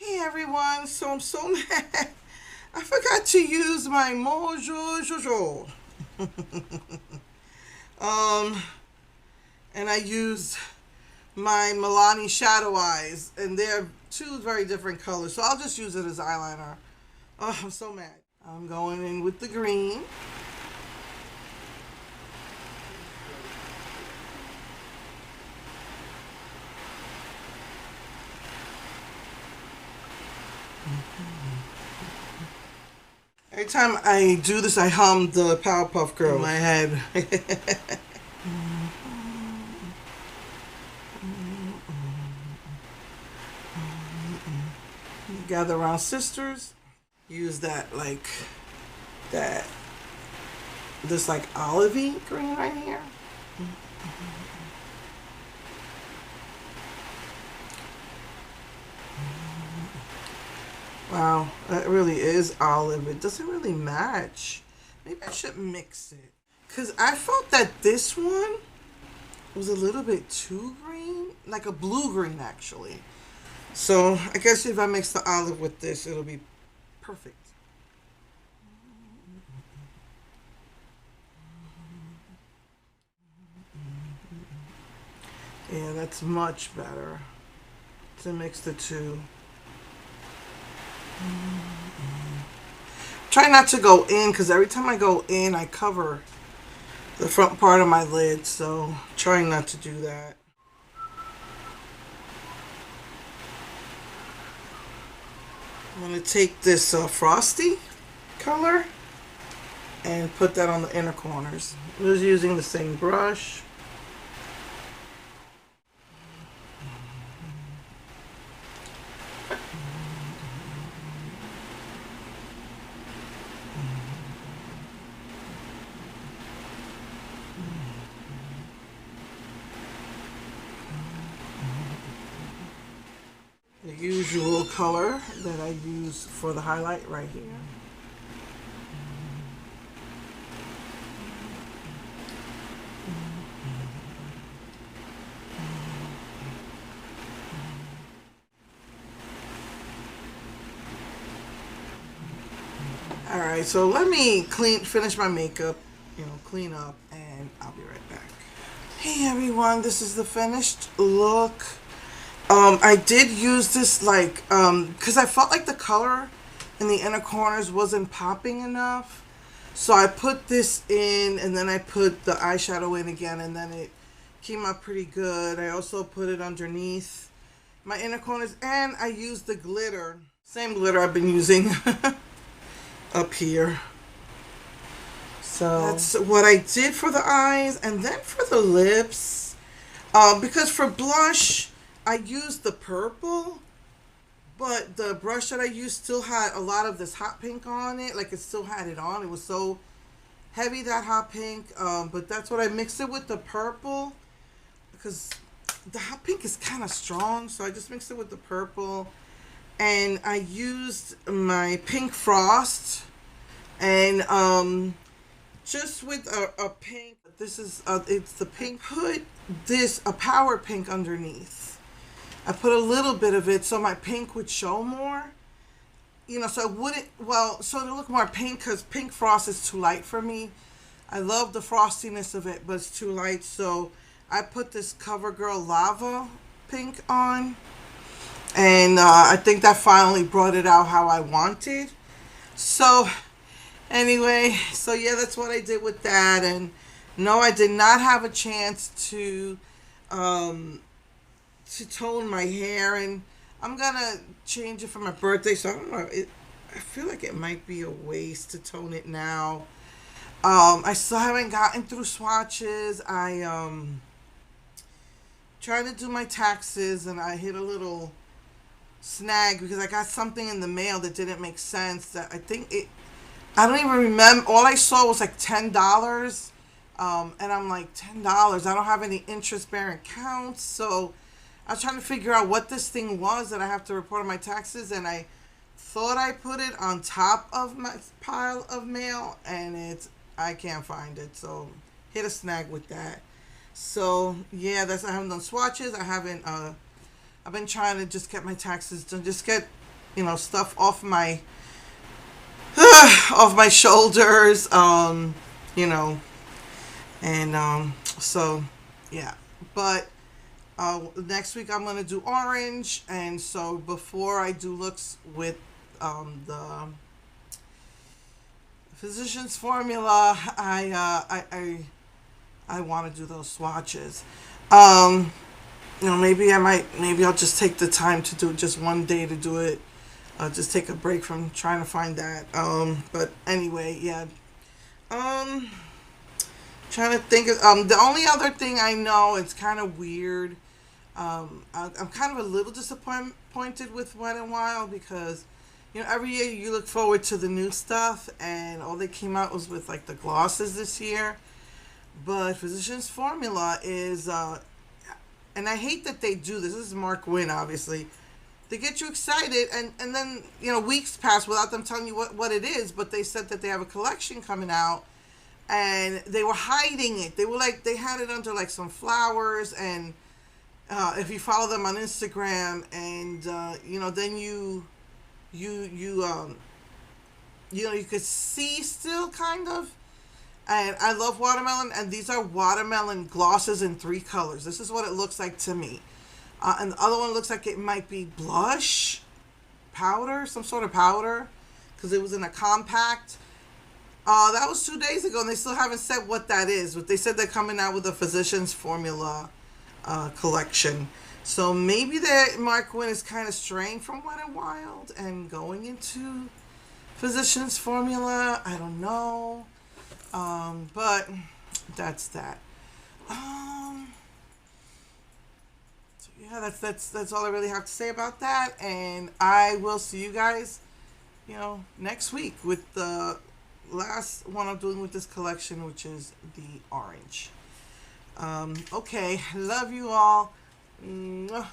Hey everyone, so I'm so mad. I forgot to use my Mojo Jojo. um, and I used my Milani Shadow Eyes, and they're two very different colors, so I'll just use it as eyeliner. Oh, I'm so mad. I'm going in with the green. Every time I do this, I hum the Powerpuff Girl in my head. Gather around sisters. Use that that this olivey green right here. Wow, that really is olive. It doesn't really match. Maybe I should mix it. Because I felt that this one was a little bit too green. Like a blue green, actually. So, I guess if I mix the olive with this, it'll be perfect. Yeah, that's much better to mix the two. Try not to go in because every time I go in, I cover the front part of my lid. So, trying not to do that. I'm going to take this frosty color and put that on the inner corners. Just using the same brush. The usual color that I use for the highlight right here. Alright, so let me finish my makeup, clean up, and I'll be right back. Hey everyone, this is the finished look. I did use this because I felt like the color in the inner corners wasn't popping enough. So I put this in and then I put the eyeshadow in again and then it came out pretty good. I also put it underneath my inner corners and I used the glitter. Same glitter I've been using up here. So that's what I did for the eyes and then for the lips. Because for blush, I used the purple, but the brush that I used still had a lot of this hot pink on it. Like it still had it on. It was so heavy, that hot pink. But that's what I mixed it with the purple because the hot pink is kind of strong. So I just mixed it with the purple. And I used my pink frost and just with a pink. This is, it's the pink. Put a power pink underneath. I put a little bit of it so my pink would show more. So it wouldn't, so to look more pink because pink frost is too light for me. I love the frostiness of it, but it's too light. So I put this CoverGirl Lava pink on. And I think that finally brought it out how I wanted. So anyway, so yeah, that's what I did with that. And no, I did not have a chance to tone my hair, and I'm gonna change it for my birthday, so I don't know, I feel like it might be a waste to tone it now. I still haven't gotten through swatches. I trying to do my taxes and I hit a little snag because I got something in the mail that didn't make sense. That I don't even remember. All I saw was like $10. And I'm like, $10? I don't have any interest-bearing accounts. So I was trying to figure out what this thing was that I have to report on my taxes. And I thought I put it on top of my pile of mail. And I can't find it. So hit a snag with that. So yeah, I haven't done swatches. I've been trying to just get my taxes done. Just get stuff off my off my shoulders. You know, and so yeah. But next week I'm gonna do orange, and so before I do looks with the Physicians Formula, I want to do those swatches. Um, maybe I'll just take the time to do it, just one day to do it. I'll just take a break from trying to find that. But anyway, yeah. Um, Trying to think of, the only other thing I know, it's kind of weird. I'm kind of a little disappointed with Wet n Wild because, every year you look forward to the new stuff, and all they came out was with like the glosses this year. But Physicians Formula is, and I hate that they do this. This is Mark Wynn, obviously. They get you excited, and then, weeks pass without them telling you what it is, but they said that they have a collection coming out, and they were hiding it. They were like, they had it under like some flowers, and if you follow them on Instagram, and, then you could see still kind of. And I love watermelon, and these are watermelon glosses in 3 colors. This is what it looks like to me. And the other one looks like it might be blush, powder, some sort of powder, because it was in a compact. That was 2 days ago, and they still haven't said what that is. But they said they're coming out with a Physicians Formula collection. So maybe that Mark Wynn is kind of straying from Wet n Wild and going into Physicians Formula. I don't know. But that's that. So yeah, that's all I really have to say about that. And I will see you guys, next week with the last one I'm doing with this collection, which is the orange. Okay, love you all. Mwah.